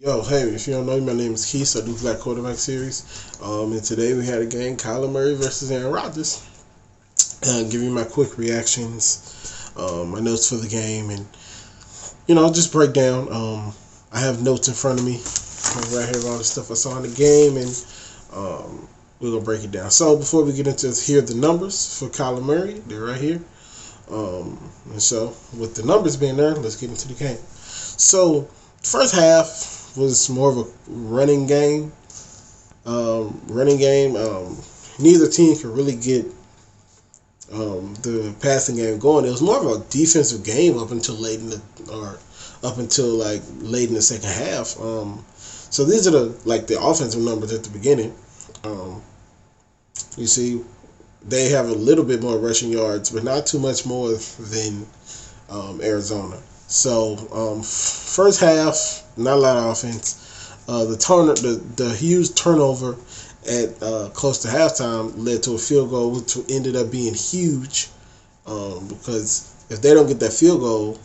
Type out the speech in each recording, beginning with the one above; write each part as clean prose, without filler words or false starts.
Yo, hey, if you don't know me, my name is Keith. I do Black Quarterback Series. And today we had a game, Kyler Murray versus Aaron Rodgers. Give you my quick reactions, my notes for the game, and, just break down. I have notes in front of me right here of all the stuff I saw in the game, and we're going to break it down. So before we get into here, the numbers for Kyler Murray, they're right here. And so with the numbers being there, let's get into the game. So first half was more of a running game. Neither team could really get the passing game going. It was more of a defensive game up until late in the second half. So these are the offensive numbers at the beginning. You see, they have a little bit more rushing yards, but not too much more than Arizona. So first half, not a lot of offense. The huge turnover at close to halftime led to a field goal, which ended up being huge. Because if they don't get that field goal,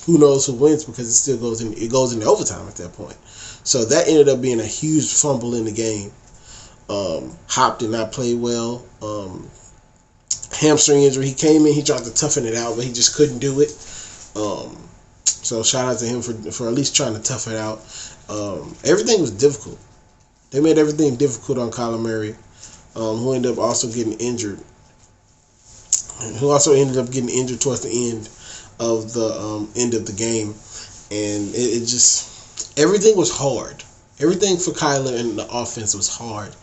who knows who wins? Because it still goes in. It goes into overtime at that point. So that ended up being a huge fumble in the game. Hop did not play well. Hamstring injury. He came in. He tried to toughen it out, but he just couldn't do it. So shout out to him for at least trying to tough it out. Everything was difficult. They made everything difficult on Kyler Murray, who ended up also getting injured. Who also ended up getting injured towards the end of the game, and it just everything was hard. Everything for Kyler and the offense was hard.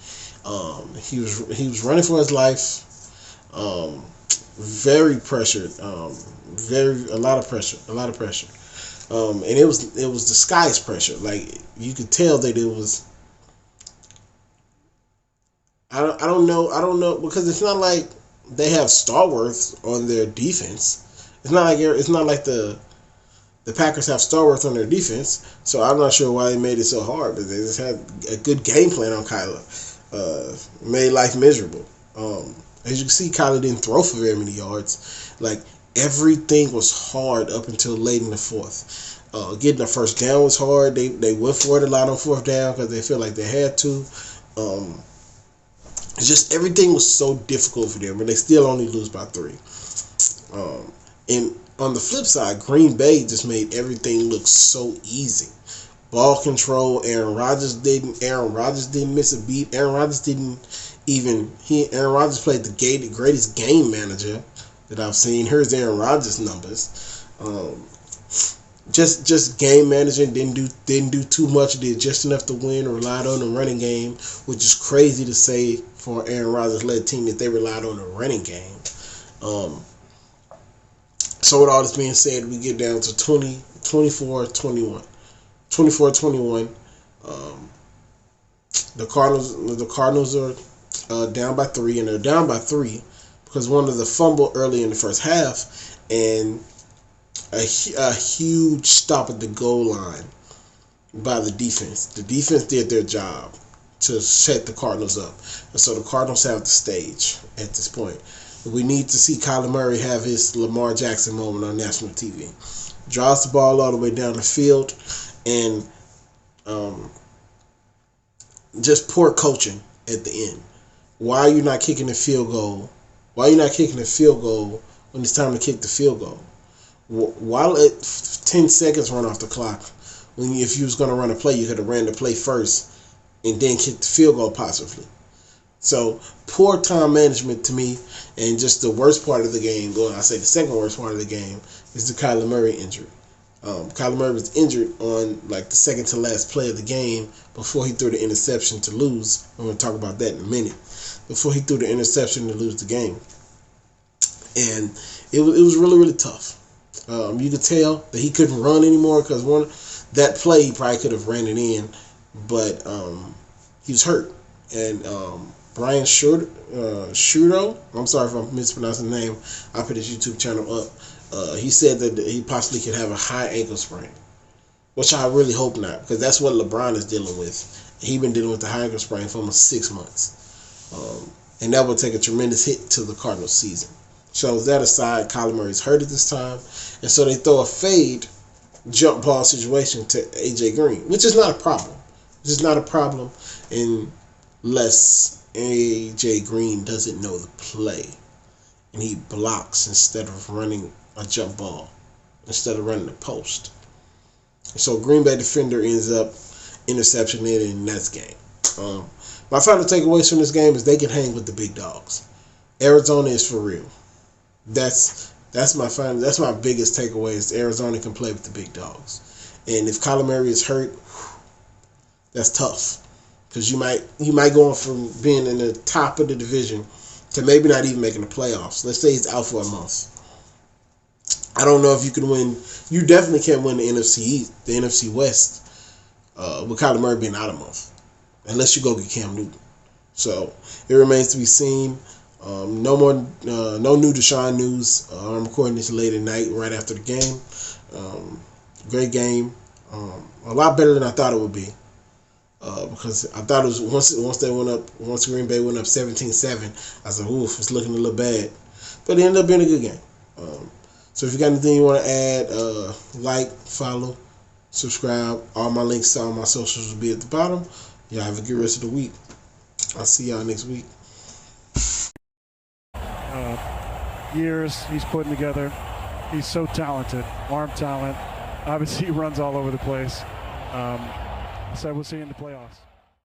He was running for his life. Very pressured. A lot of pressure. And it was disguised pressure. Like, you could tell that it was. I don't know because it's not like they have stalwarts on their defense. It's not like the Packers have stalwarts on their defense. So I'm not sure why they made it so hard, but they just had a good game plan on Kyler. Made life miserable. As you can see, Kyler didn't throw for very many yards. Like, everything was hard up until late in the fourth. Getting the first down was hard. They went for it a lot on fourth down because they felt like they had to. It's just everything was so difficult for them, and they still only lose by 3. And on the flip side, Green Bay just made everything look so easy. Ball control. Aaron Rodgers didn't miss a beat. Aaron Rodgers played the greatest game manager that I've seen. Here's Aaron Rodgers' numbers. Just game managing, didn't do too much, did just enough to win, relied on the running game, which is crazy to say for Aaron Rodgers led team that they relied on the running game. So with all this being said, we get down to 24-21. 24-21. The Cardinals are down by 3, and they're down by 3 because one of the fumble early in the first half, and a huge stop at the goal line by the defense. The defense did their job to set the Cardinals up, and so the Cardinals have the stage at this point. We need to see Kyler Murray have his Lamar Jackson moment on national TV. Draws the ball all the way down the field, and just poor coaching at the end. Why are you not kicking the field goal? Why are you not kicking the field goal when it's time to kick the field goal? Why let 10 seconds run off the clock? If you was going to run a play, you could have ran the play first and then kicked the field goal possibly. So poor time management to me, and just the worst part of the game, I say the second worst part of the game, is the Kyler Murray injury. Kyler Murray was injured on the second to last play of the game before he threw the interception to lose. I'm going to talk about that in a minute. Before he threw the interception to lose the game. And it was really, really tough. You could tell that he couldn't run anymore because that play he probably could have ran it in, but he was hurt. And Brian Shudo, I'm sorry if I'm mispronouncing the name, I put his YouTube channel up. He said that he possibly could have a high ankle sprain, which I really hope not, because that's what LeBron is dealing with. He's been dealing with the high ankle sprain for almost 6 months. And that will take a tremendous hit to the Cardinals season. So that aside, Kyler Murray's hurt at this time, and so they throw a fade jump ball situation to AJ Green, which is not a problem. Which is not a problem unless AJ Green doesn't know the play and he blocks instead of running a jump ball, instead of running the post. So Green Bay defender ends up interception in that's game. My final takeaways from this game is they can hang with the big dogs. Arizona is for real. That's my biggest takeaway is Arizona can play with the big dogs. And if Kyler Murray is hurt, that's tough. Because you might go on from being in the top of the division to maybe not even making the playoffs. Let's say he's out for a month. I don't know if you can win. You definitely can't win the NFC East, the NFC West, with Kyler Murray being out a month, unless you go get Cam Newton. So it remains to be seen. No new Deshaun news. I'm recording this late at night, right after the game. Great game. A lot better than I thought it would be. Because I thought it was once Green Bay went up 17-7, I said, oof, it's looking a little bad. But it ended up being a good game. So if you got anything you want to add, like, follow, subscribe. All my links to all my socials will be at the bottom. Y'all have a good rest of the week. I'll see y'all next week. Years he's putting together. He's so talented, arm talent. Obviously, he runs all over the place. So we'll see you in the playoffs.